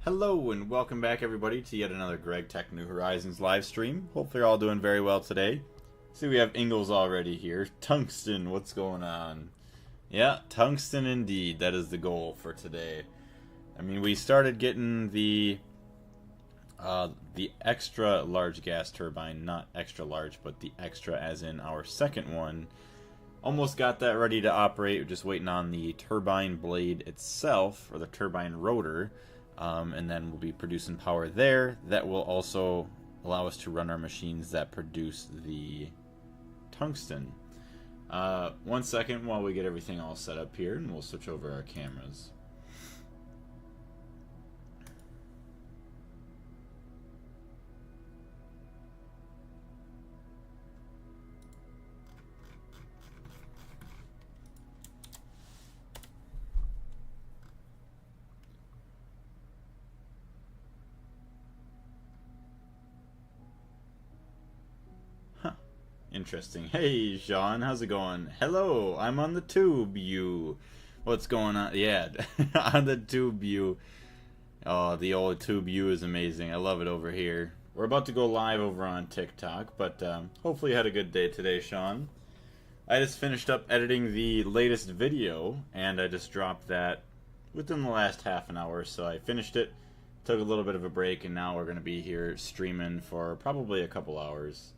Hello and welcome back everybody to yet another Gregtech New Horizons live stream. Hopefully you're all doing very well today. See, we have Ingles already here. Tungsten, what's going on? Yeah, tungsten indeed. That is the goal for today. I mean, we started getting the extra large gas turbine, not extra large, but the extra as in our second one. Almost got that ready to operate. We're just waiting on the turbine blade itself, or the turbine rotor. And then we'll be producing power there. That will also allow us to run our machines that produce the tungsten. 1 second while we get everything all set up here, and we'll switch over our cameras. Interesting. Hey, Sean, how's it going? Hello, I'm on the tube, you. What's going on? Yeah, on the tube, you. Oh, the old tube, you is amazing. I love it over here. We're about to go live over on TikTok, but hopefully you had a good day today, Sean. I just finished up editing the latest video, and I just dropped that within the last half an hour, so I finished it, took a little bit of a break, and now we're going to be here streaming for probably a couple hours.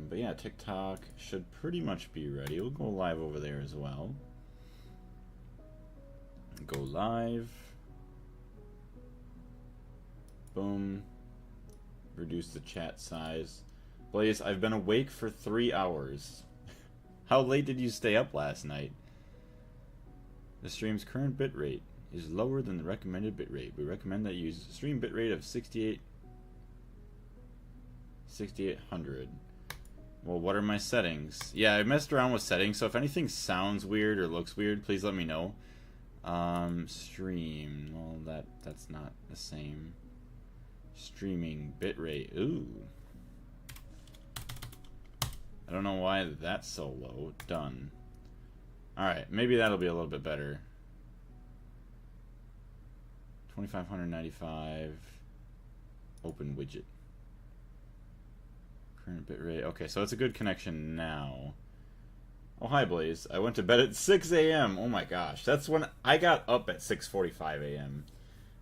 But yeah, TikTok should pretty much be ready. We'll go live over there as well. Go live. Boom. Reduce the chat size. Blaze, I've been awake for 3 hours. How late did you stay up last night? The stream's current bitrate is lower than the recommended bitrate. We recommend that you use a stream bitrate of 6800. Well, what are my settings? Yeah, I messed around with settings, so if anything sounds weird or looks weird, please let me know. Stream. Well, that's not the same. Streaming bitrate. Ooh. I don't know why that's so low. Done. Alright, maybe that'll be a little bit better. 2595. Open widget. Current bitrate. Okay, so it's a good connection now. Oh, hi, Blaze. I went to bed at 6 a.m. Oh my gosh. That's when I got up at 6:45 a.m.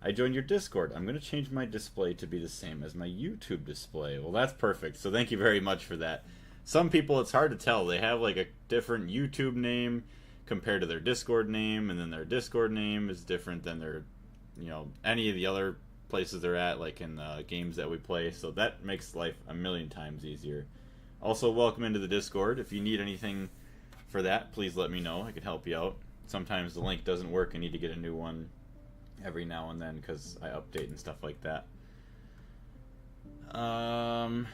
I joined your Discord. I'm going to change my display to be the same as my YouTube display. Well, that's perfect. So thank you very much for that. Some people, it's hard to tell. They have like a different YouTube name compared to their Discord name, and then their Discord name is different than their, any of the other places they're at, like in the games that we play, so that makes life a million times easier. Also, welcome into the Discord. If you need anything for that, please let me know. I could help you out. Sometimes the link doesn't work. I need to get a new one every now and then because I update and stuff like that. Hold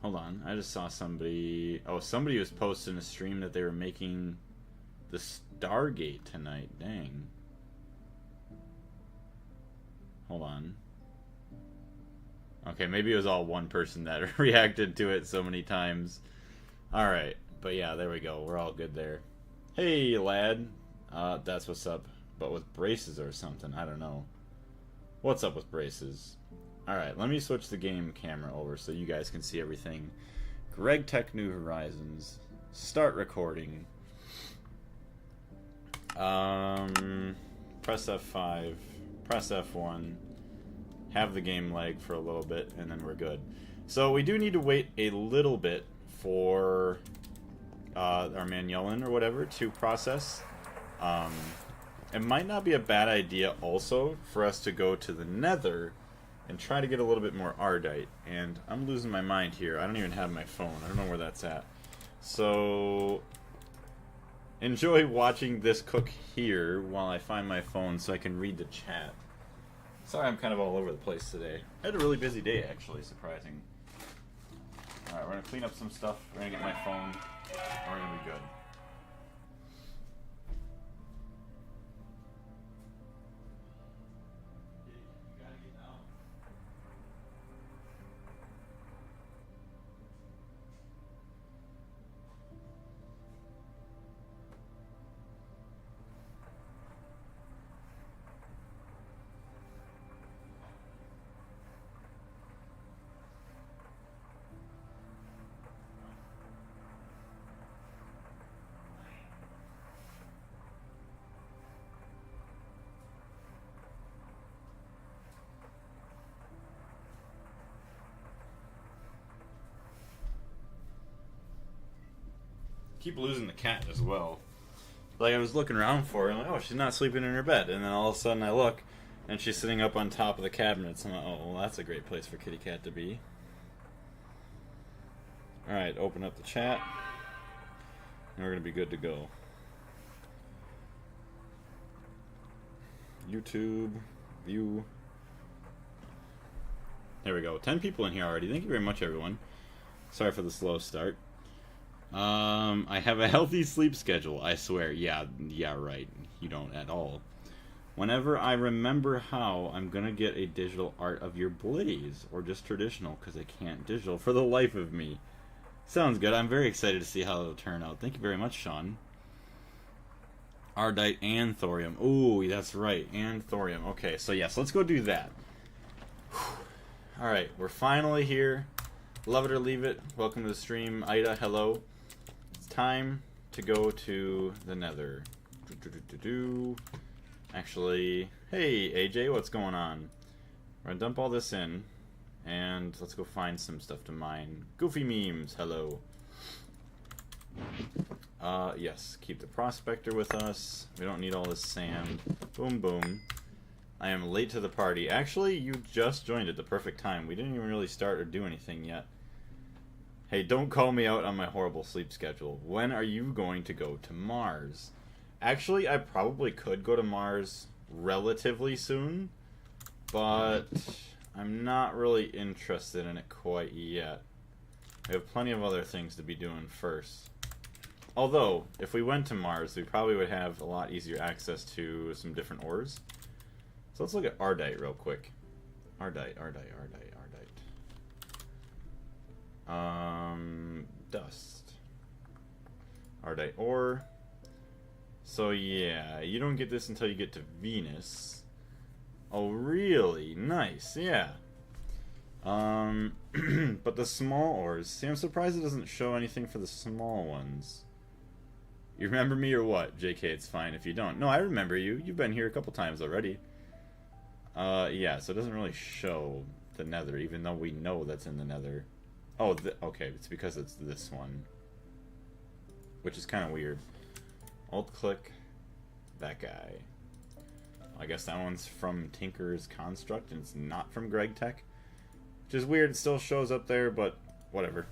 on, I just saw somebody. Oh, somebody was posting a stream that they were making the Stargate tonight. Dang. Hold on. Okay, maybe it was all one person that reacted to it so many times. Alright, but yeah, there we go. We're all good there. Hey, lad. That's what's up. But with braces or something, I don't know. What's up with braces? Alright, let me switch the game camera over so you guys can see everything. Gregtech New Horizons. Start recording. Press F5, press F1, have the game lag for a little bit, and then we're good. So we do need to wait a little bit for our Manuelin or whatever to process. It might not be a bad idea also for us to go to the Nether and try to get a little bit more Ardite. And I'm losing my mind here. I don't even have my phone. I don't know where that's at. So enjoy watching this cook here while I find my phone so I can read the chat. Sorry I'm kind of all over the place today. I had a really busy day, actually, surprising. Alright, we're going to clean up some stuff. We're going to get my phone. We're going to be good. keep losing the cat as well. Like, I was looking around for her, and I'm like, oh, she's not sleeping in her bed. And then all of a sudden I look, and she's sitting up on top of the cabinets. I'm like, oh, well, that's a great place for kitty cat to be. Alright, open up the chat. And we're going to be good to go. YouTube, view. There we go. 10 people in here already. Thank you very much, everyone. Sorry for the slow start. I have a healthy sleep schedule, I swear. Yeah, right. You don't at all. Whenever I remember how, I'm gonna get a digital art of your blaze, or just traditional, because I can't digital for the life of me. Sounds good. I'm very excited to see how it'll turn out. Thank you very much, Sean. Ardite and thorium. Ooh, that's right, and thorium. Okay, so yes, let's go do that. Alright, we're finally here. Love it or leave it. Welcome to the stream. Ida, hello. It's time to go to the nether. Actually, hey AJ, what's going on? We're gonna dump all this in, and let's go find some stuff to mine. Goofy memes, hello. Yes, keep the prospector with us. We don't need all this sand. Boom, boom. I am late to the party. Actually, you just joined at the perfect time. We didn't even really start or do anything yet. Hey, don't call me out on my horrible sleep schedule. When are you going to go to Mars? Actually, I probably could go to Mars relatively soon, but I'm not really interested in it quite yet. We have plenty of other things to be doing first. Although, if we went to Mars, we probably would have a lot easier access to some different ores. So let's look at Ardite real quick. Ardite. Dust. Ardite ore. So yeah, you don't get this until you get to Venus. Oh really? Nice, yeah. But the small ores, see, I'm surprised it doesn't show anything for the small ones. You remember me or what? JK, it's fine if you don't. No, I remember you. You've been here a couple times already. Yeah, so it doesn't really show the nether, even though we know that's in the nether. Oh, okay, it's because it's this one. Which is kind of weird. Alt-click that guy. I guess that one's from Tinker's Construct, and it's not from Gregtech. Which is weird, it still shows up there, but whatever.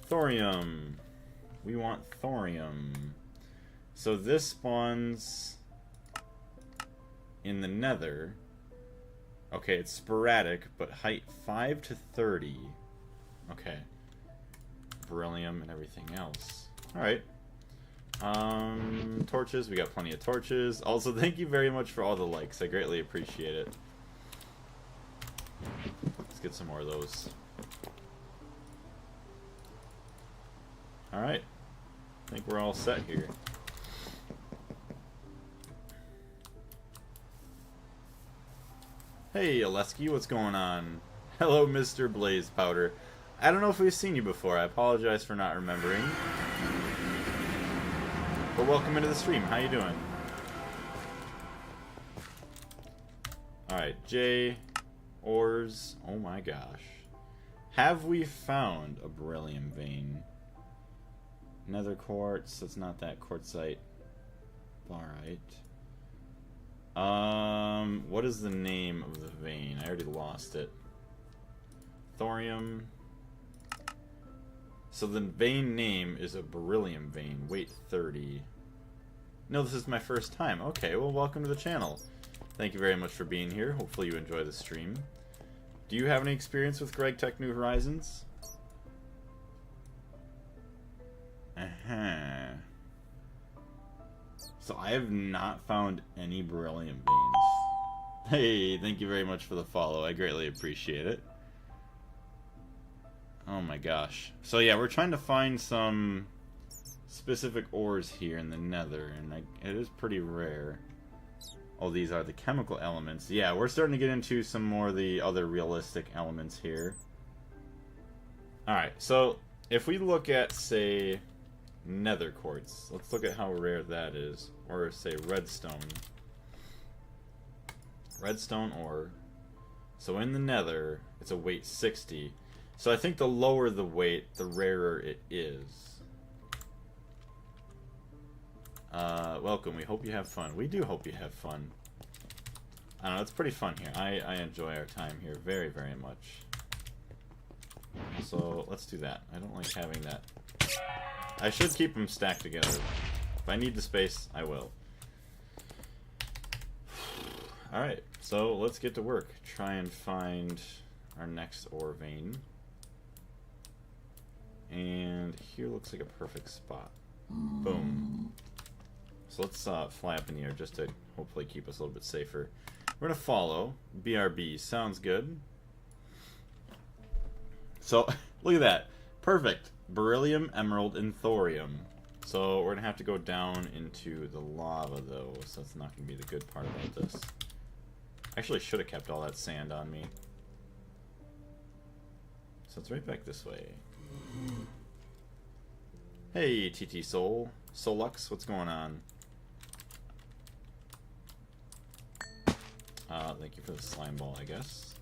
Thorium. We want thorium. So this spawns in the nether. Okay, it's sporadic, but height 5 to 30. Okay. Beryllium and everything else. Alright. Torches. We got plenty of torches. Also, thank you very much for all the likes. I greatly appreciate it. Let's get some more of those. Alright. I think we're all set here. Hey, Oleski, what's going on? Hello, Mr. Blaze Powder. I don't know if we've seen you before. I apologize for not remembering. But welcome into the stream. How you doing? Alright, J. Ores. Oh my gosh. Have we found a beryllium vein? Nether quartz. That's not that quartzite. Alright. What is the name of the vein? I already lost it. Thorium. So the vein name is a beryllium vein. Weight 30. No, this is my first time. Okay, well, welcome to the channel. Thank you very much for being here. Hopefully you enjoy the stream. Do you have any experience with Gregtech New Horizons? So I have not found any beryllium veins. Hey, thank you very much for the follow. I greatly appreciate it. Oh my gosh. So yeah, we're trying to find some specific ores here in the nether, and it is pretty rare. Oh, these are the chemical elements. Yeah, we're starting to get into some more of the other realistic elements here. Alright, so if we look at, say, nether quartz, let's look at how rare that is. Or, say, redstone. Redstone ore. So in the nether, it's a weight 60. So I think the lower the weight, the rarer it is. Welcome. We hope you have fun. We do hope you have fun. I don't know, it's pretty fun here. I enjoy our time here very, very much. So, let's do that. I don't like having that. I should keep them stacked together. If I need the space, I will. Alright, so let's get to work. Try and find our next ore vein. And here looks like a perfect spot. Boom. So let's fly up in the air just to hopefully keep us a little bit safer. We're going to follow. BRB. Sounds good. So, look at that. Perfect. Beryllium, emerald, and thorium. So, we're going to have to go down into the lava, though. So, that's not going to be the good part about this. Actually, should have kept all that sand on me. So, it's right back this way. Hey, TT Soul. Solux, what's going on? Thank you for the slime ball, I guess.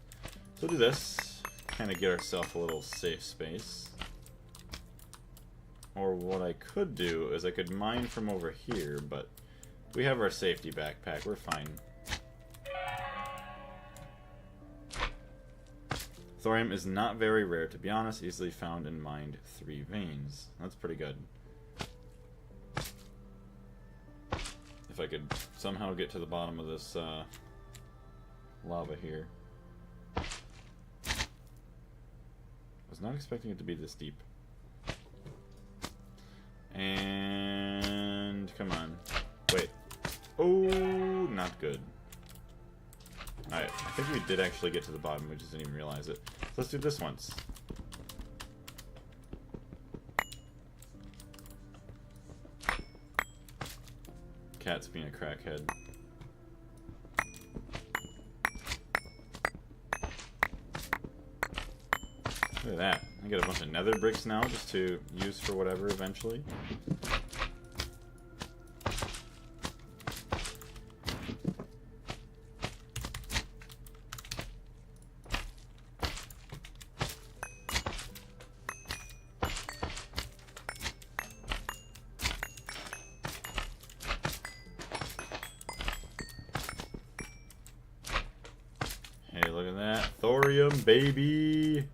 So we'll do this. Kind of get ourselves a little safe space. Or what I could do is I could mine from over here, but we have our safety backpack. We're fine. Thorium is not very rare, to be honest. Easily found in mined 3 veins. That's pretty good. If I could somehow get to the bottom of this lava here. Was not expecting it to be this deep. And come on. Wait. Oh, not good. Alright, I think we did actually get to the bottom, we just didn't even realize it. So let's do this once. Cat's being a crackhead. Look at that. I get a bunch of nether bricks now just to use for whatever eventually. Hey, look at that. Thorium, baby!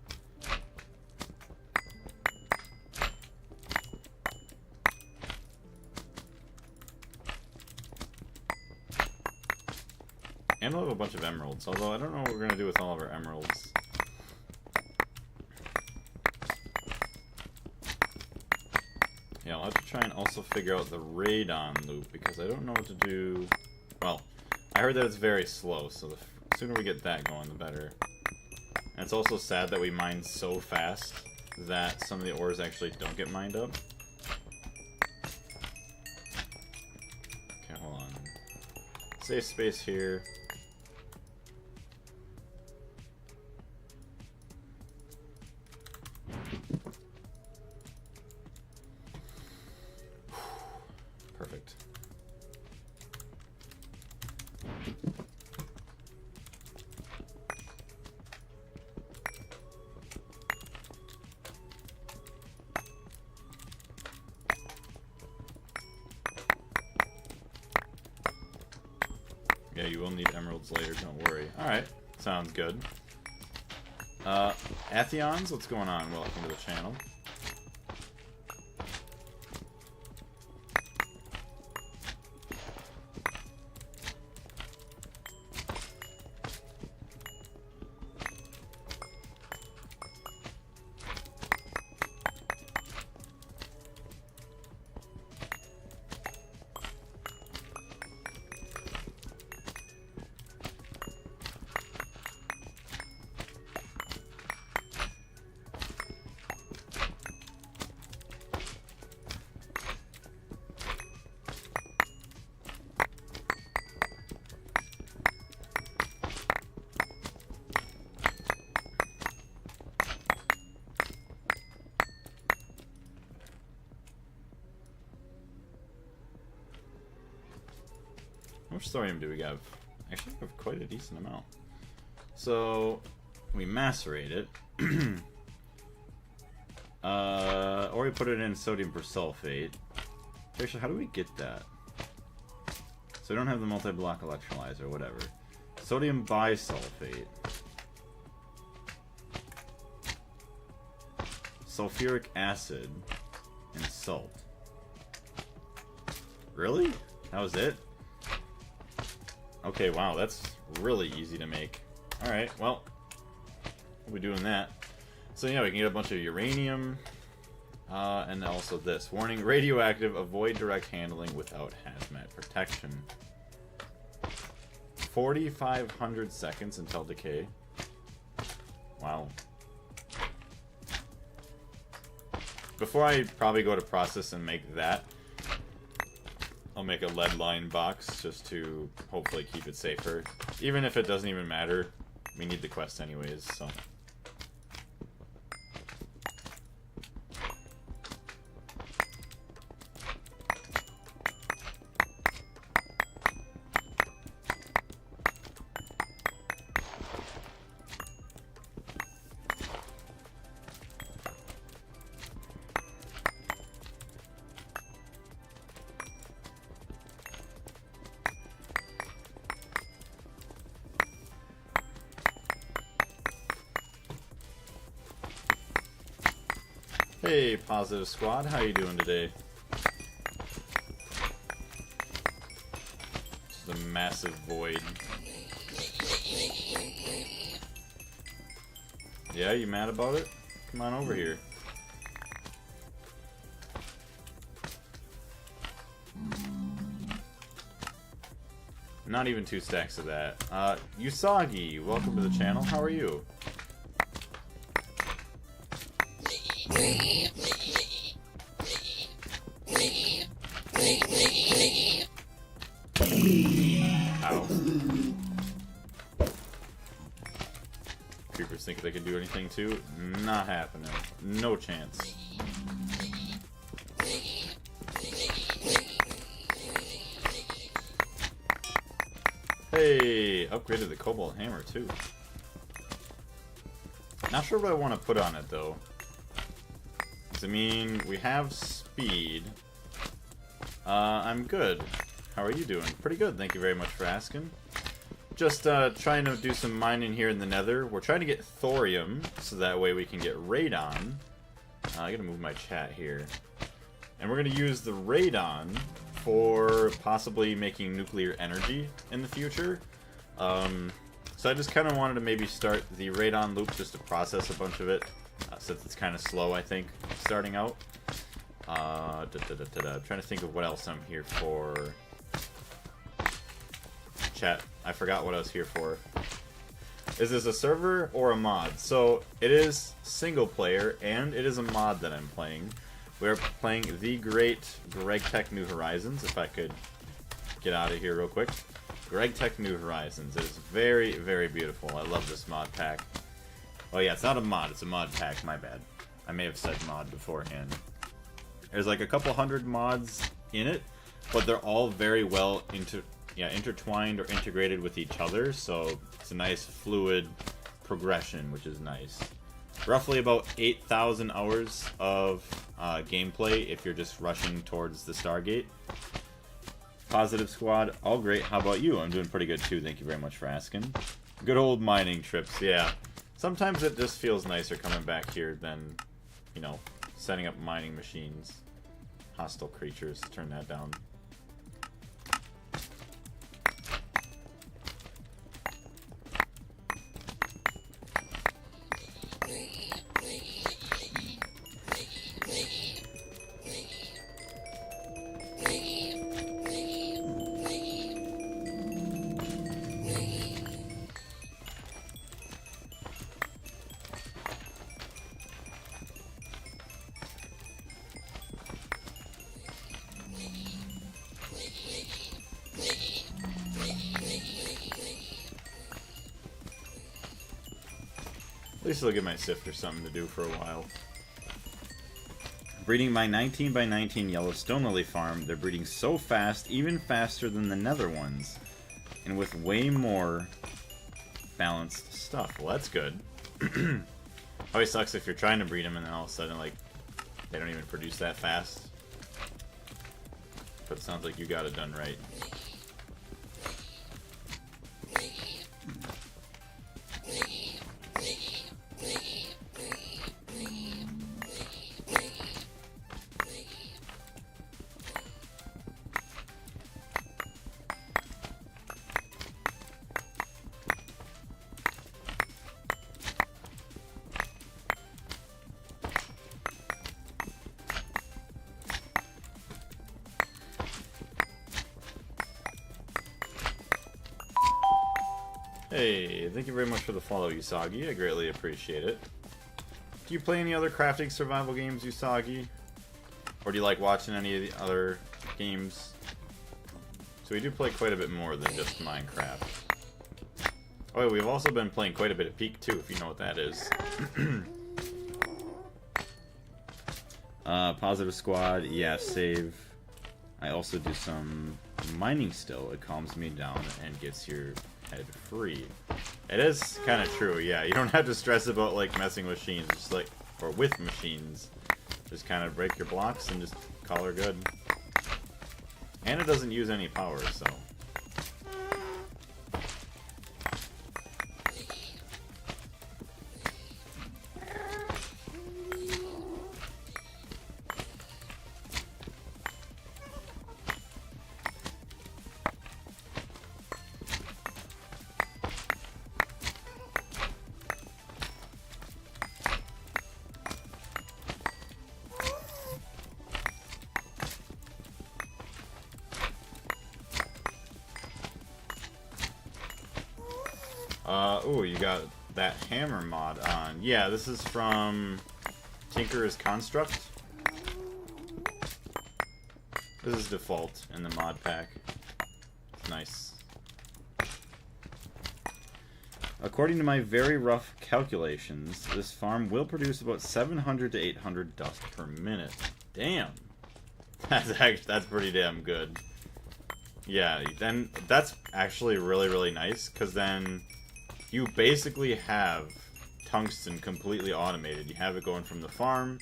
And we'll have a bunch of emeralds, although I don't know what we're going to do with all of our emeralds. Yeah, I'll have to try and also figure out the radon loop, because I don't know what to do. Well, I heard that it's very slow, so the sooner we get that going, the better. And it's also sad that we mine so fast that some of the ores actually don't get mined up. Okay, hold on. Safe space here. Perfect. Yeah, you will need emeralds later, don't worry. Alright, sounds good. Atheons, what's going on? Welcome to the channel. How much thorium do we have? Actually, we have quite a decent amount. So, we macerate it. Or we put it in sodium persulfate. Actually, how do we get that? So we don't have the multi-block electrolyzer, whatever. Sodium bisulfate. Sulfuric acid. And salt. Really? That was it? Okay, wow, that's really easy to make. Alright, well, we'll be doing that. So yeah, we can get a bunch of uranium. And also this. Warning, radioactive, avoid direct handling without hazmat protection. 4,500 seconds until decay. Wow. Before I probably go to process and make that, I'll make a lead line box just to hopefully keep it safer. Even if it doesn't even matter, we need the quest anyways, so. Hey, Positive Squad, how you doing today? Just a massive void. Yeah, you mad about it? Come on over here. Not even 2 stacks of that. Usagi, welcome to the channel. How are you? Ow. Creepers think they can do anything too? Not happening. No chance. Hey, upgraded the cobalt hammer too. Not sure what I want to put on it though. 'Cause, I mean, we have speed. I'm good. How are you doing? Pretty good, thank you very much for asking. Just trying to do some mining here in the nether. We're trying to get thorium, so that way we can get radon. I gotta move my chat here. And we're gonna use the radon for possibly making nuclear energy in the future. So I just kind of wanted to maybe start the radon loop just to process a bunch of it, since it's kind of slow, I think, starting out. I'm trying to think of what else I'm here for. Chat, I forgot what I was here for. Is this a server or a mod? So, it is single player, and it is a mod that I'm playing. We're playing the great Gregtech New Horizons, if I could get out of here real quick. Gregtech New Horizons. It is very, very beautiful. I love this mod pack. Oh yeah, it's not a mod, it's a mod pack, my bad. I may have said mod beforehand. There's like a couple hundred mods in it, but they're all very well intertwined or integrated with each other, so it's a nice fluid progression, which is nice. Roughly about 8,000 hours of gameplay if you're just rushing towards the Stargate. Positive Squad, all great. How about you? I'm doing pretty good too, thank you very much for asking. Good old mining trips, yeah. Sometimes it just feels nicer coming back here than, you know, setting up mining machines. Hostile creatures, turn that down. At least I'll get my sifter something to do for a while. Breeding my 19x19 Yellowstone Lily farm. They're breeding so fast, even faster than the nether ones. And with way more balanced stuff. Well, that's good. Always sucks if you're trying to breed them and then all of a sudden, like, they don't even produce that fast. But it sounds like you got it done right. Hey, thank you very much for the follow, Usagi. I greatly appreciate it. Do you play any other crafting survival games, Usagi? Or do you like watching any of the other games? So we do play quite a bit more than just Minecraft. Oh, we've also been playing quite a bit of Peak too, if you know what that is. Positive Squad, yeah, save. I also do some mining still. It calms me down and gets your head free. It is kind of true, yeah. You don't have to stress about like messing with machines, just like, or with machines. Just kind of break your blocks and just call her good. And it doesn't use any power, so. Ooh, you got that hammer mod on. Yeah, this is from Tinker's Construct. This is default in the mod pack. It's nice. According to my very rough calculations, this farm will produce about 700 to 800 dust per minute. Damn. That's pretty damn good. Yeah, then that's actually really, really nice, because then you basically have tungsten completely automated. You have it going from the farm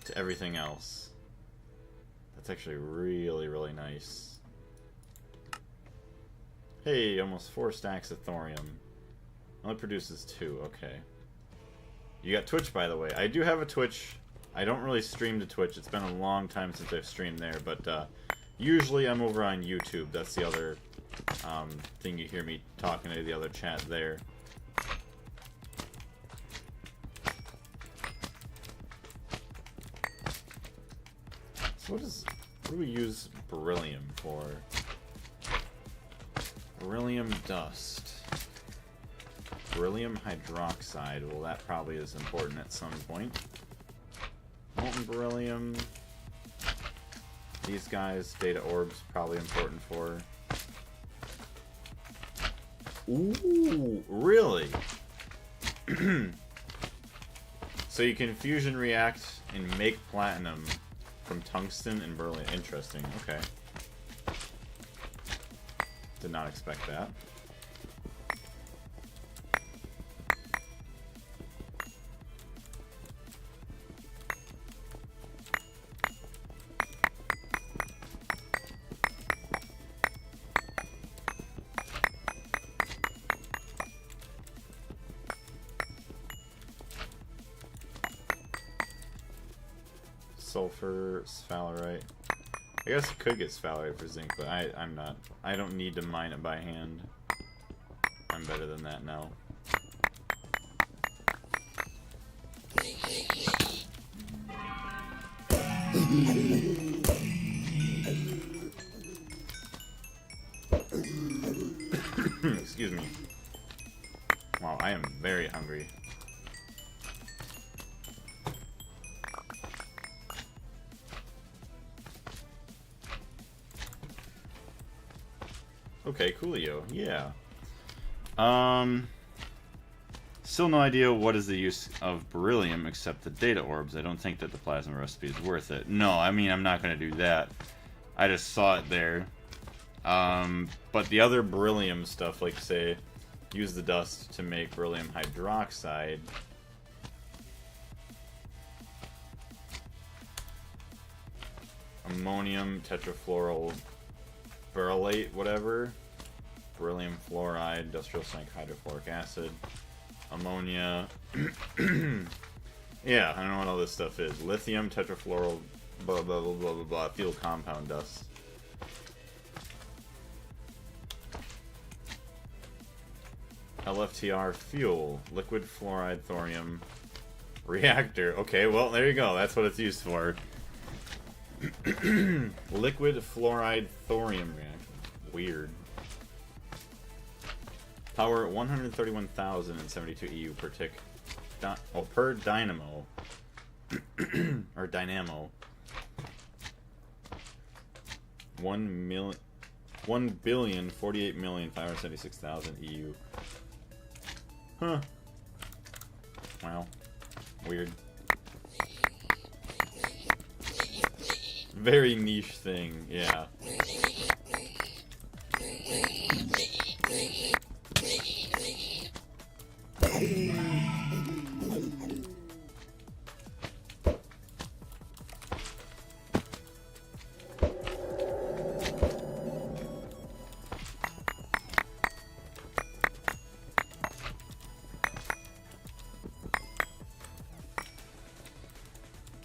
to everything else. That's actually really, really nice. Hey, almost 4 stacks of thorium. Only produces 2, okay. You got Twitch, by the way. I do have a Twitch. I don't really stream to Twitch. It's been a long time since I've streamed there, but usually I'm over on YouTube. That's the other thing you hear me talking to the other chat there. So what do we use beryllium for? Beryllium dust. Beryllium hydroxide. Well, that probably is important at some point. Molten beryllium. These guys, data orbs, probably important for. Ooh, really? So you can fusion react and make platinum from tungsten and beryllium. Interesting, okay. Did not expect that. Sulfur, sphalerite. I guess you could get sphalerite for zinc, but I'm not. I don't need to mine it by hand. I'm better than that now. Excuse me. Wow, I am very hungry. Okay, coolio. Yeah. Still no idea what is the use of beryllium except the data orbs. I don't think that the plasma recipe is worth it. No, I mean, I'm not going to do that. I just saw it there. But the other beryllium stuff, like, say, use the dust to make beryllium hydroxide. Ammonium tetrafluoral berylate, whatever. Beryllium fluoride, industrial strength hydrofluoric acid. Ammonia. Yeah, I don't know what all this stuff is. Lithium tetrafluoral blah blah blah blah blah blah. Fuel compound dust. LFTR fuel. Liquid fluoride thorium reactor. Okay, well, there you go. That's what it's used for. Liquid fluoride thorium reactor. Weird. Power 131,072 EU per tick. Per dynamo. Or dynamo. 1,048,576,000 EU. Huh. Wow. Weird. Very niche thing, yeah.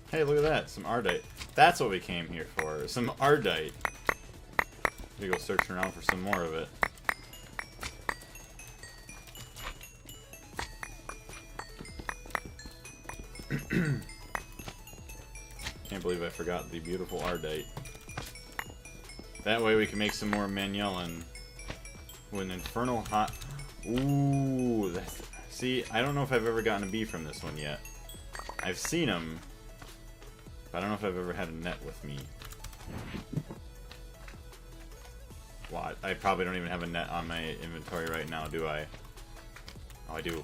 Hey, look at that. Some Ardite. That's what we came here for. Some Ardite. We go searching around for some more of it. Can't believe I forgot the beautiful Ardite. That way we can make some more Manuelin. With an infernal hot... Ooh, that's... See, I don't know if I've ever gotten a bee from this one yet. I've seen them. I don't know if I've ever had a net with me. Well, I probably don't even have a net on my inventory right now, do I? Oh, I do.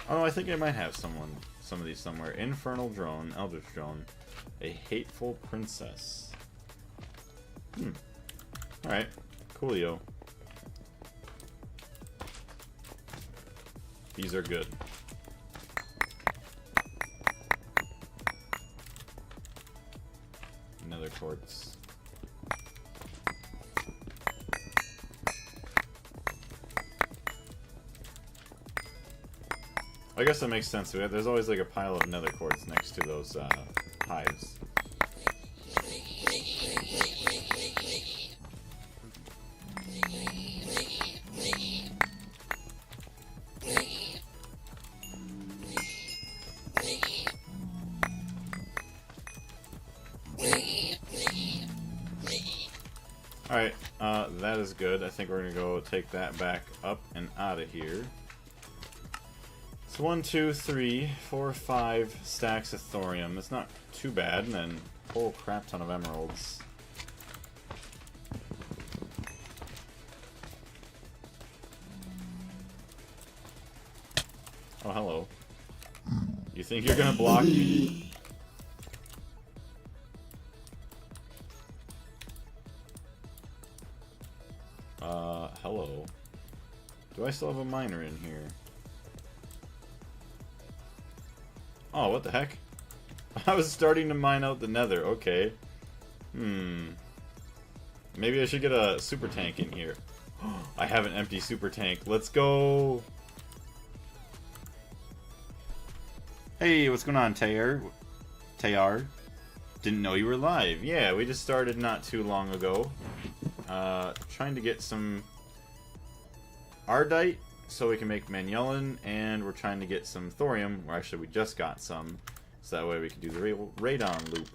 Oh, I think I might have some of these somewhere. Infernal Drone, Eldritch Drone, a Hateful Princess. Alright, coolio. These are good. Nether quartz. I guess that makes sense. There's always like a pile of nether quartz next to those hives. Alright, that is good. I think we're gonna go take that back up and out of here. It's 1, 2, 3, 4, 5 stacks of thorium. That's not too bad, and then a whole crap ton of emeralds. Oh, hello. You think you're gonna block me? Hello. Do I still have a miner in here? Oh, what the heck? I was starting to mine out the nether, okay. Maybe I should get a super tank in here. I have an empty super tank. Let's go! Hey, what's going on, Tayar? Didn't know you were live. Yeah, we just started not too long ago. Trying to get some Ardite so we can make Manuelin, and we're trying to get some thorium, or actually we just got some, so that way we can do the radon loop.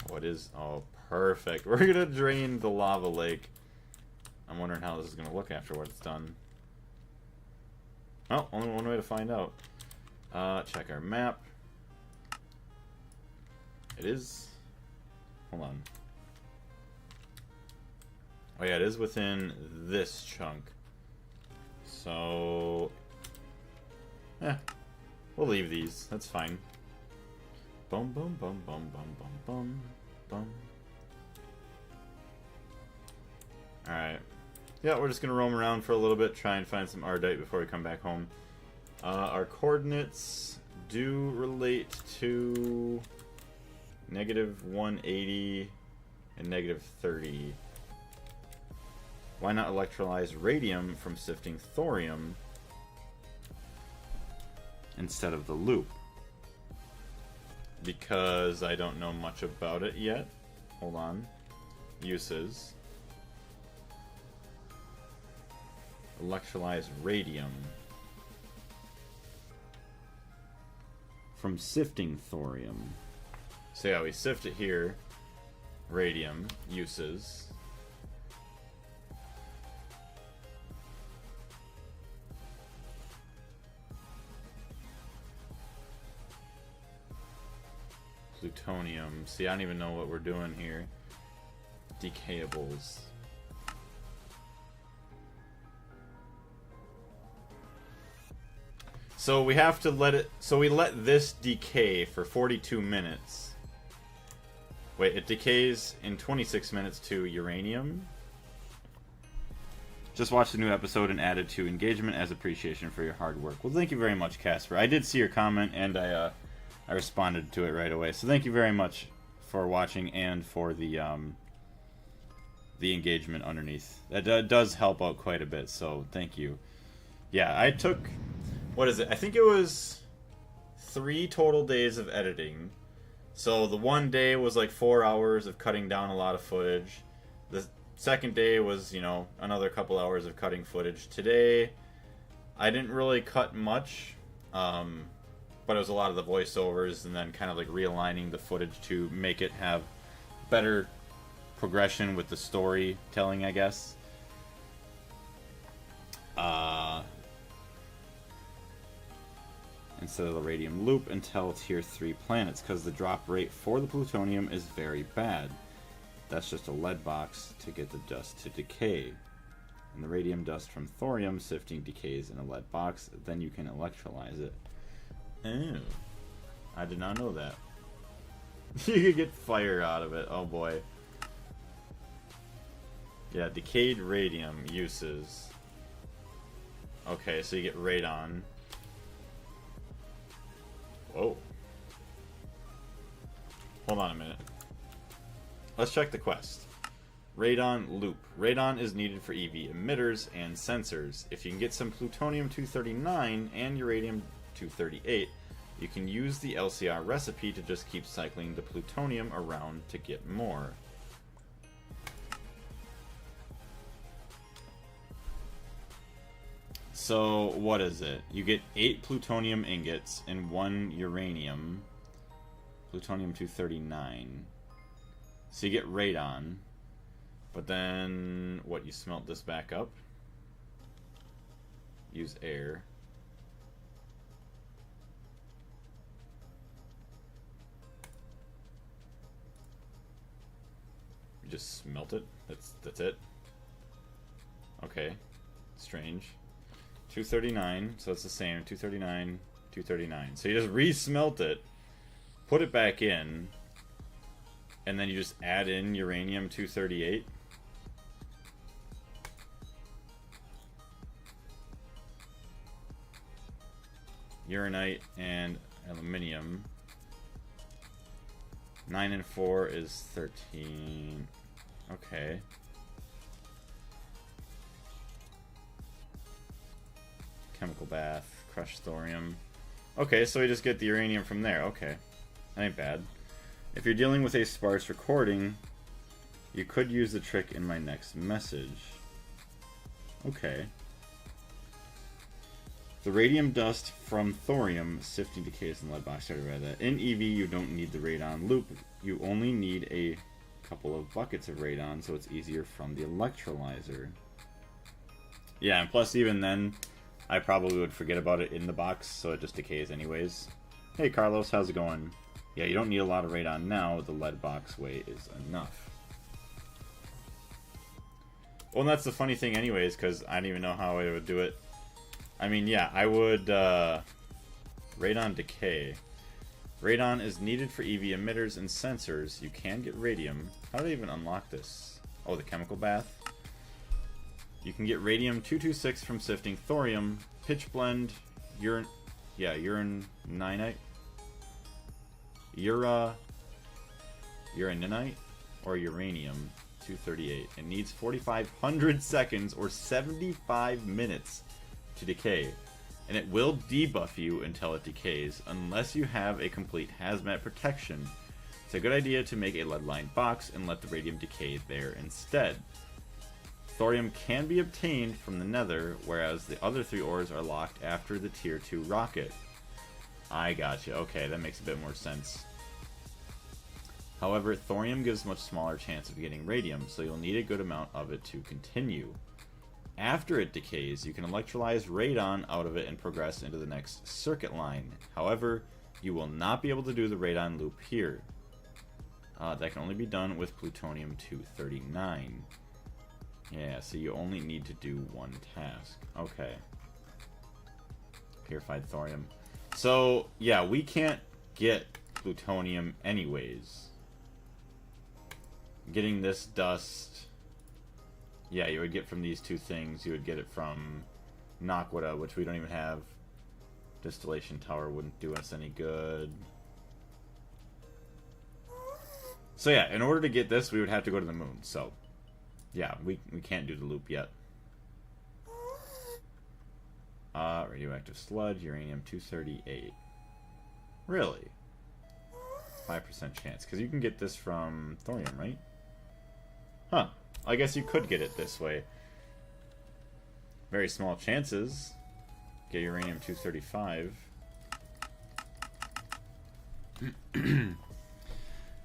What is... Oh, perfect. We're gonna drain the lava lake. I'm wondering how this is gonna look after what it's done. Oh, only one way to find out. Check our map. It is... Hold on. Oh yeah, it is within this chunk. So... we'll leave these. That's fine. Bum bum bum bum bum bum bum bum. Alright. Yeah, we're just gonna roam around for a little bit, try and find some Ardite before we come back home. Our coordinates do relate to -180 and -30. Why not electrolyze radium from sifting thorium instead of the loop? Because I don't know much about it yet. Hold on. Uses. Electrolyze radium from sifting thorium. So yeah, we sift it here. radium uses. Plutonium. See, I don't even know what we're doing here. Decayables. So we have to let it... So we let this decay for 42 minutes. Wait, it decays in 26 minutes to uranium. Just watched the new episode and added to engagement as appreciation for your hard work. Well, thank you very much, Casper. I did see your comment, and I responded to it right away. So thank you very much for watching and for the engagement underneath. That does help out quite a bit, so thank you. Yeah, I took... What is it? I think it was 3 total days of editing. So the one day was like 4 hours of cutting down a lot of footage. The second day was, you know, another couple hours of cutting footage. Today, I didn't really cut much, but it was a lot of the voiceovers and then kind of like realigning the footage to make it have better progression with the storytelling, I guess. Instead of the radium loop until tier 3 planets, because the drop rate for the plutonium is very bad. That's just a lead box to get the dust to decay. And the radium dust from thorium sifting decays in a lead box, then you can electrolyze it. Oh, I did not know that. You could get fire out of it, oh boy. Yeah, decayed radium uses. Okay, so you get radon. Whoa. Hold on a minute. Let's check the quest. Radon loop. Radon is needed for EV emitters and sensors. If you can get some plutonium-239 and uranium-238, you can use the LCR recipe to just keep cycling the plutonium around to get more. So, what is it? You get 8 plutonium ingots and 1 uranium. Plutonium-239. So you get radon. But then, what, you smelt this back up? Use air. You just smelt it? That's it? Okay. Strange. 239, so it's the same. 239, 239. So you just re-smelt it, put it back in, and then you just add in uranium-238. Uranite and aluminium. 9 and 4 is 13. Okay. Chemical bath, crushed thorium. Okay, so we just get the uranium from there. Okay. That ain't bad. If you're dealing with a sparse recording, you could use the trick in my next message. Okay. The radium dust from thorium sifting decays in lead box. I already read that. In EV, you don't need the radon loop. You only need a couple of buckets of radon, so it's easier from the electrolyzer. Yeah, and plus even then, I probably would forget about it in the box, so it just decays anyways. Hey Carlos, how's it going? Yeah, you don't need a lot of radon now. The lead box weight is enough. Well, and that's the funny thing anyways, because I don't even know how I would do it. I mean, yeah, I would... radon decay. Radon is needed for EV emitters and sensors. You can get radium. How do they even unlock this? Oh, the chemical bath? You can get radium-226 from sifting thorium, pitch blend, uraninite, uraninite, or uranium-238. It needs 4,500 seconds or 75 minutes to decay, and it will debuff you until it decays, unless you have a complete hazmat protection. It's a good idea to make a lead-lined box and let the radium decay there instead. Thorium can be obtained from the nether, whereas the other 3 ores are locked after the tier 2 rocket. I gotcha. Okay, that makes a bit more sense. However, thorium gives much smaller chance of getting radium, so you'll need a good amount of it to continue. After it decays, you can electrolyze radon out of it and progress into the next circuit line. However, you will not be able to do the radon loop here. That can only be done with plutonium-239. Yeah, so you only need to do one task. Okay. Purified thorium. So, yeah, we can't get plutonium anyways. Getting this dust... Yeah, you would get from these two things. You would get it from Naquita, which we don't even have. Distillation tower wouldn't do us any good. So yeah, in order to get this, we would have to go to the moon. So, yeah, we can't do the loop yet. Radioactive sludge, uranium-238. Really? 5% chance. Because you can get this from thorium, right? Huh. I guess you could get it this way. Very small chances. Get uranium-235.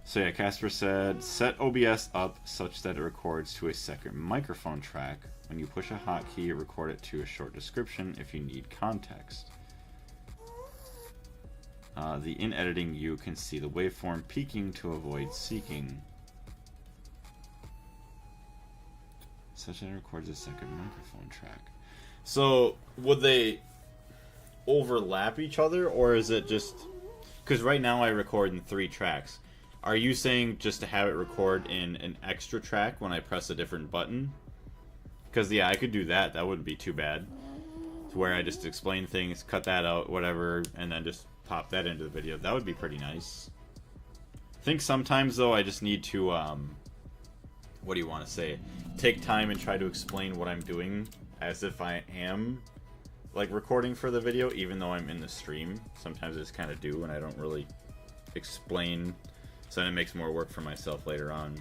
So yeah, Casper said, set OBS up such that it records to a second microphone track. When you push a hotkey, record it to a short description if you need context. In editing, you can see the waveform peaking to avoid seeking. Such that it records a second microphone track. So, would they overlap each other, or is it just... Because right now I record in 3 tracks. Are you saying just to have it record in an extra track when I press a different button? Because, yeah, I could do that. That wouldn't be too bad. To where I just explain things, cut that out, whatever, and then just pop that into the video. That would be pretty nice. I think sometimes, though, I just need to, what do you want to say? Take time and try to explain what I'm doing as if I am, like, recording for the video, even though I'm in the stream. Sometimes I just kind of do, and I don't really explain, so then it makes more work for myself later on.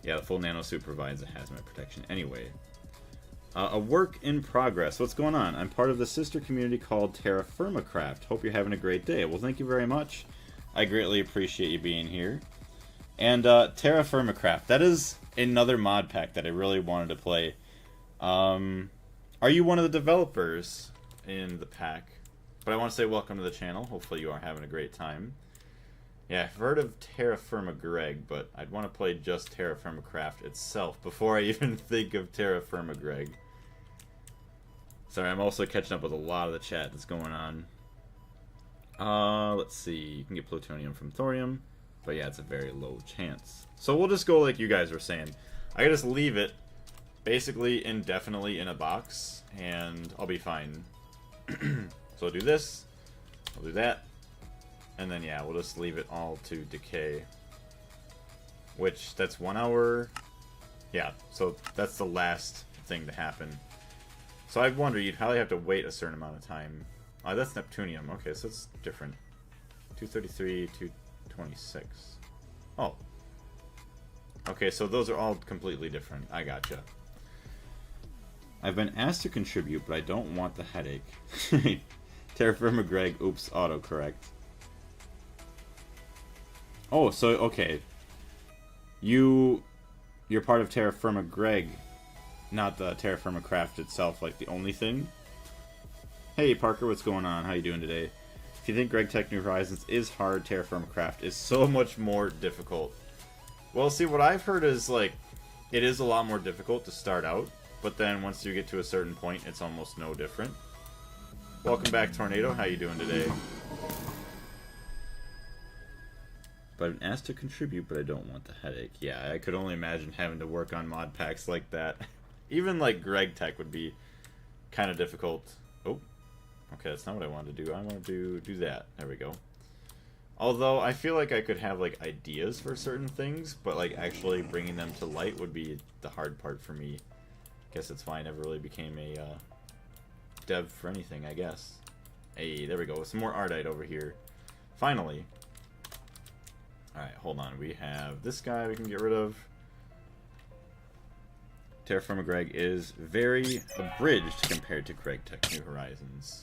Yeah, the full nanosuit provides a hazmat protection anyway. A work in progress. What's going on? I'm part of the sister community called Terra Firma Craft. Hope you're having a great day. Well, thank you very much. I greatly appreciate you being here. And Terra Firma Craft. That is another mod pack that I really wanted to play. Are you one of the developers in the pack? But I want to say welcome to the channel. Hopefully you are having a great time. Yeah, I've heard of Terra Firma Greg, but I'd want to play just Terra Firma Craft itself before I even think of Terra Firma Greg. Sorry, I'm also catching up with a lot of the chat that's going on. Let's see. You can get plutonium from thorium, but yeah, it's a very low chance. So we'll just go like you guys were saying. I can just leave it basically indefinitely in a box, and I'll be fine. So I'll do this, I'll do that, and then yeah, we'll just leave it all to decay. Which, that's 1 hour. Yeah, so that's the last thing to happen. So I wonder, you'd probably have to wait a certain amount of time. That's Neptunium. Okay, so it's different. 233, 226. Oh. Okay, so those are all completely different. I gotcha. I've been asked to contribute, but I don't want the headache. Terra Firma Greg, oops, autocorrect. Oh, so, okay. You're part of Terra Firma Greg, not the Terra Firma Craft itself, like the only thing? Hey, Parker, what's going on? How you doing today? If you think Gregtech New Horizons is hard, Terra Firma Craft is so much more difficult. Well, see, what I've heard is, like, it is a lot more difficult to start out, but then once you get to a certain point, it's almost no different. Welcome back, Tornado. How you doing today? But I'm asked to contribute, but I don't want the headache. Yeah, I could only imagine having to work on mod packs like that. Even, like, Gregtech would be kind of difficult. Oh, okay, that's not what I wanted to do. I want to do that. There we go. Although, I feel like I could have, like, ideas for certain things, but, like, actually bringing them to light would be the hard part for me. Guess that's why I never really became a dev for anything, I guess. Hey, there we go. Some more Ardite over here. Finally. Alright, hold on. We have this guy we can get rid of. Terra Firma Greg is very abridged compared to Gregtech New Horizons.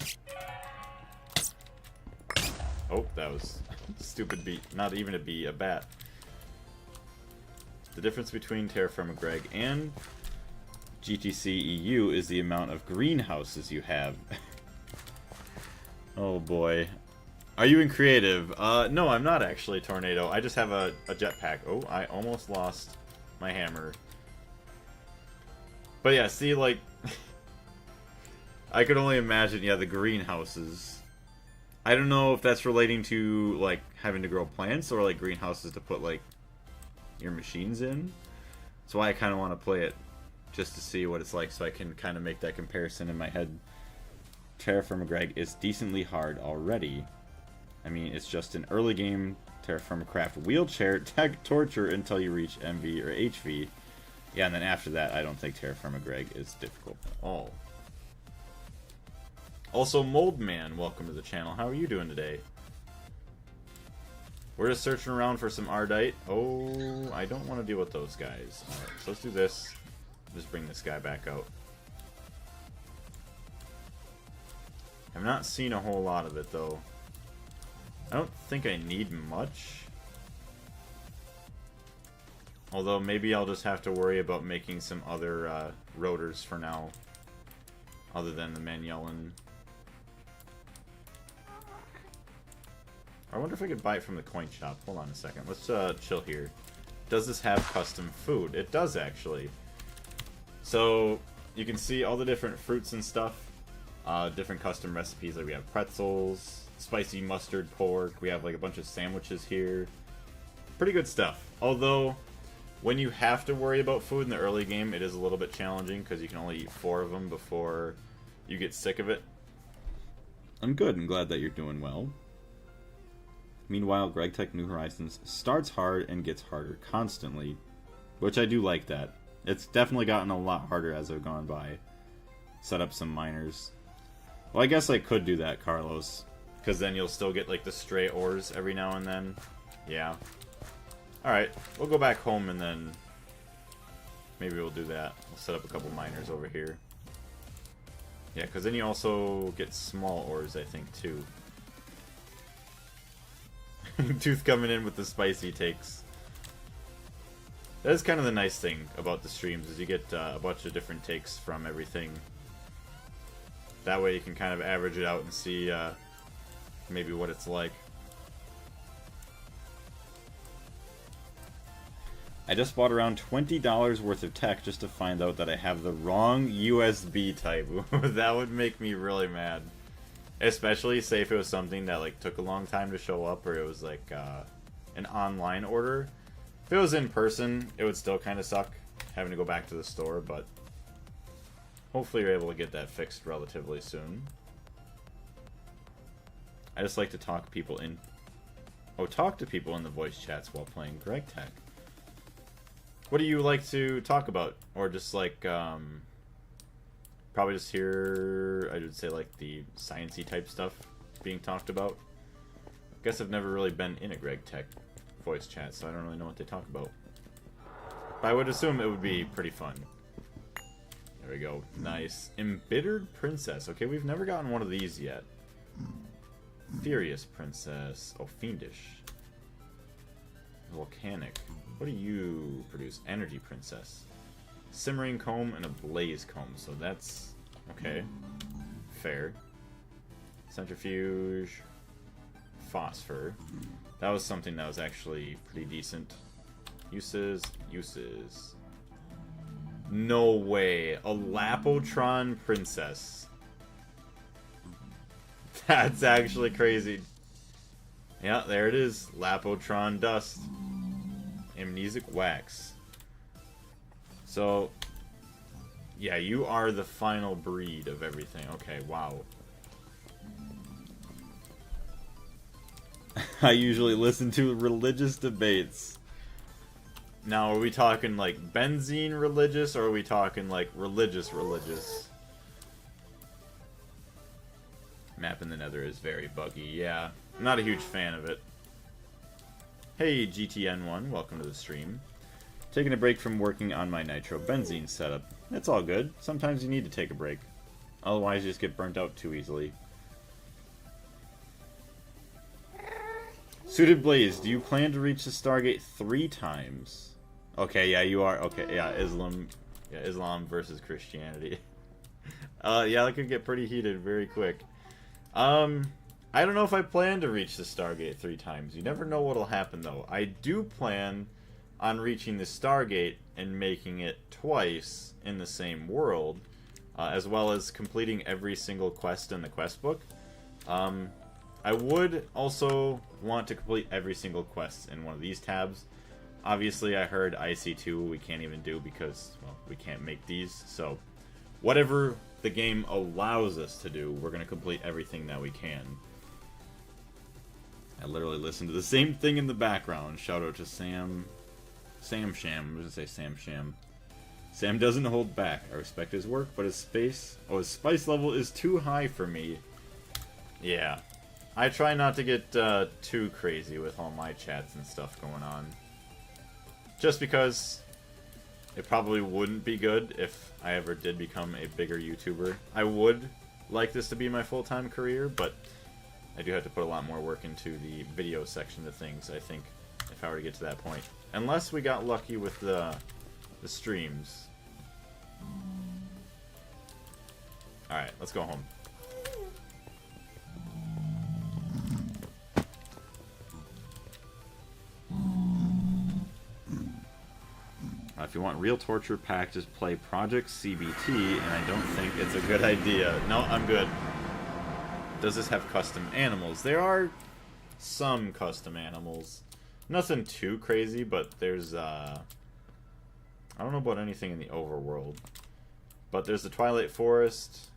Oh, that was a stupid beat. Not even a bee, a bat. The difference between Terraform Greg and GTC EU is the amount of greenhouses you have. Oh boy. Are you in creative? No, I'm not actually, Tornado. I just have a jetpack. Oh, I almost lost my hammer. But yeah, see, like... I could only imagine, yeah, the greenhouses. I don't know if that's relating to, like, having to grow plants or, like, greenhouses to put, like, your machines in. That's why I kind of want to play it, just to see what it's like, so I can kind of make that comparison in my head. Terraform Greg is decently hard already. I mean, it's just an early game Terraform Craft wheelchair tech torture until you reach MV or HV. Yeah, and then after that, I don't think Terraform Greg is difficult at all. Also, Moldman, welcome to the channel. How are you doing today? We're just searching around for some Ardite. Oh, I don't want to deal with those guys. Alright, so let's do this. Just bring this guy back out. I've not seen a whole lot of it, though. I don't think I need much. Although, maybe I'll just have to worry about making some other rotors for now. Other than the Manuelin. I wonder if I could buy it from the coin shop. Hold on a second. Let's chill here. Does this have custom food? It does, actually. So, you can see all the different fruits and stuff. Different custom recipes. Like we have pretzels, spicy mustard pork. We have like a bunch of sandwiches here. Pretty good stuff. Although, when you have to worry about food in the early game, it is a little bit challenging because you can only eat 4 of them before you get sick of it. I'm good. I'm glad that you're doing well. Meanwhile, Gregtech New Horizons starts hard and gets harder constantly, which I do like that. It's definitely gotten a lot harder as I've gone by. Set up some miners. Well, I guess I could do that, Carlos, because then you'll still get like the stray ores every now and then. Yeah. Alright, we'll go back home and then maybe we'll do that. We'll set up a couple miners over here. Yeah, because then you also get small ores, I think, too. Tooth coming in with the spicy takes. That is kind of the nice thing about the streams, is you get a bunch of different takes from everything. That way you can kind of average it out and see maybe what it's like. I just bought around $20 worth of tech just to find out that I have the wrong USB type. That would make me really mad. Especially, say, if it was something that like took a long time to show up, or it was like an online order. If it was in person, it would still kind of suck having to go back to the store, but hopefully you're able to get that fixed relatively soon. I just like to talk to people in the voice chats while playing Gregtech. What do you like to talk about? Or just like, probably just hear, I would say, like the sciencey type stuff being talked about. I guess I've never really been in a Gregtech voice chat, so I don't really know what they talk about. But I would assume it would be pretty fun. There we go. Nice. Embittered Princess. Okay, we've never gotten one of these yet. Furious Princess. Oh, Fiendish. Volcanic. What do you produce? Energy Princess. Simmering Comb and a Blaze Comb. So that's... okay. Fair. Centrifuge. Phosphor. That was something that was actually pretty decent. Uses. No way. A Lapotron Princess. That's actually crazy. Yeah, there it is. Lapotron Dust. Amnesic Wax. So, yeah, you are the final breed of everything. Okay, wow. I usually listen to religious debates. Now, are we talking like benzene religious, or are we talking like religious? Map in the Nether is very buggy, yeah. I'm not a huge fan of it. Hey, GTN1, welcome to the stream. Taking a break from working on my nitrobenzene setup. It's all good. Sometimes you need to take a break. Otherwise, you just get burnt out too easily. Suited Blaze, do you plan to reach the Stargate 3 times? Okay, yeah, you are. Okay, yeah, Islam. Yeah, Islam versus Christianity. Yeah, that could get pretty heated very quick. I don't know if I plan to reach the Stargate 3 times. You never know what'll happen, though. I do plan on reaching the Stargate and making it twice in the same world, as well as completing every single quest in the quest book. I would also want to complete every single quest in one of these tabs. Obviously, I heard IC2 we can't even do because, well, we can't make these. So, whatever the game allows us to do, we're going to complete everything that we can. I literally listened to the same thing in the background. Shout out to Sam Sham. I'm going to say Sam Sham. Sam doesn't hold back. I respect his work, but his spice level is too high for me. Yeah. I try not to get too crazy with all my chats and stuff going on. Just because it probably wouldn't be good if I ever did become a bigger YouTuber. I would like this to be my full-time career, but I do have to put a lot more work into the video section of things, I think, if I were to get to that point. Unless we got lucky with the streams. Alright, let's go home. If you want real torture pack, just play Project CBT, and I don't think it's a good idea. No, I'm good. Does this have custom animals? There are some custom animals. Nothing too crazy, but there's, I don't know about anything in the overworld. But there's the Twilight Forest.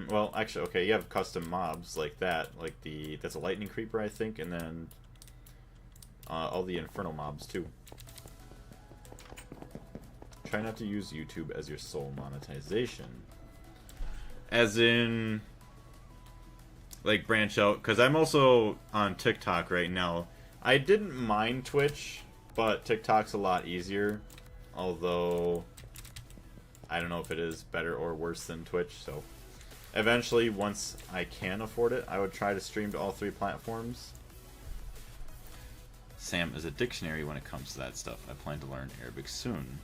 Well, actually, okay, you have custom mobs like that. Like that's a lightning creeper, I think, and then all the infernal mobs, too. Try not to use YouTube as your sole monetization. As in, like, branch out. Because I'm also on TikTok right now. I didn't mind Twitch, but TikTok's a lot easier. Although, I don't know if it is better or worse than Twitch. So, eventually, once I can afford it, I would try to stream to all 3 platforms. Sam is a dictionary when it comes to that stuff. I plan to learn Arabic soon.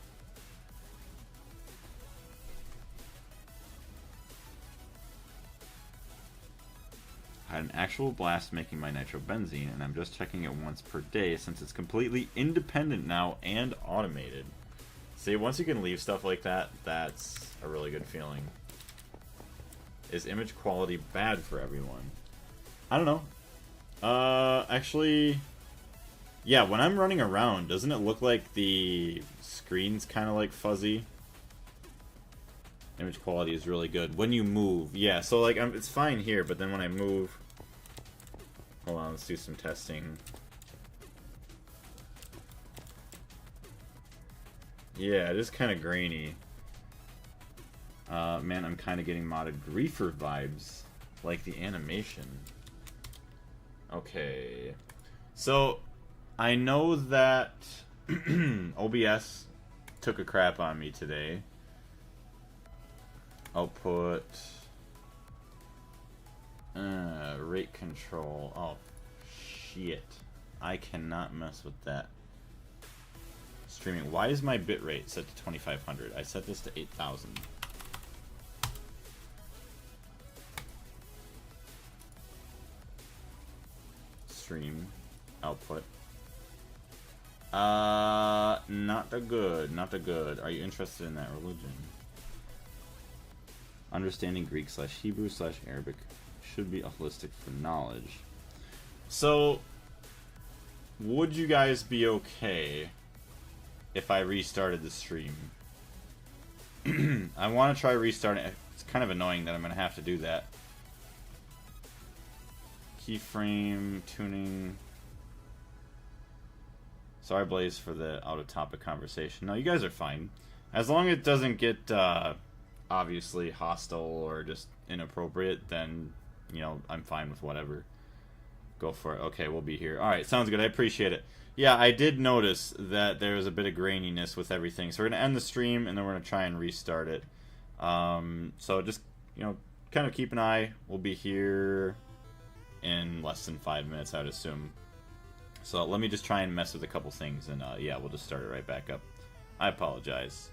I had an actual blast making my nitrobenzene, and I'm just checking it once per day since it's completely independent now and automated. See, once you can leave stuff like that, that's a really good feeling. Is image quality bad for everyone? I don't know. Actually, yeah, when I'm running around, doesn't it look like the screen's kind of like fuzzy? Image quality is really good. When you move, yeah, so like it's fine here, but then when I move... Hold on, let's do some testing. Yeah, it is kind of grainy. Man, I'm kind of getting modded griefer vibes. Like the animation. Okay. So, I know that OBS took a crap on me today. I'll put... rate control. Oh, shit. I cannot mess with that. Streaming. Why is my bitrate set to 2500? I set this to 8000. Stream. Output. Not the good. Not the good. Are you interested in that religion? Understanding Greek/Hebrew/Arabic should be holistic for knowledge. So, would you guys be okay if I restarted the stream? I want to try restarting it. It's kind of annoying that I'm going to have to do that. Keyframe, tuning. Sorry, Blaze, for the out-of-topic conversation. No, you guys are fine. As long as it doesn't get, obviously hostile or just inappropriate, then, you know, I'm fine with whatever. Go for it. Okay, we'll be here. Alright, sounds good. I appreciate it. Yeah, I did notice that there was a bit of graininess with everything. So we're going to end the stream, and then we're going to try and restart it. So just, you know, kind of keep an eye. We'll be here in less than 5 minutes, I would assume. So let me just try and mess with a couple things, and yeah, we'll just start it right back up. I apologize.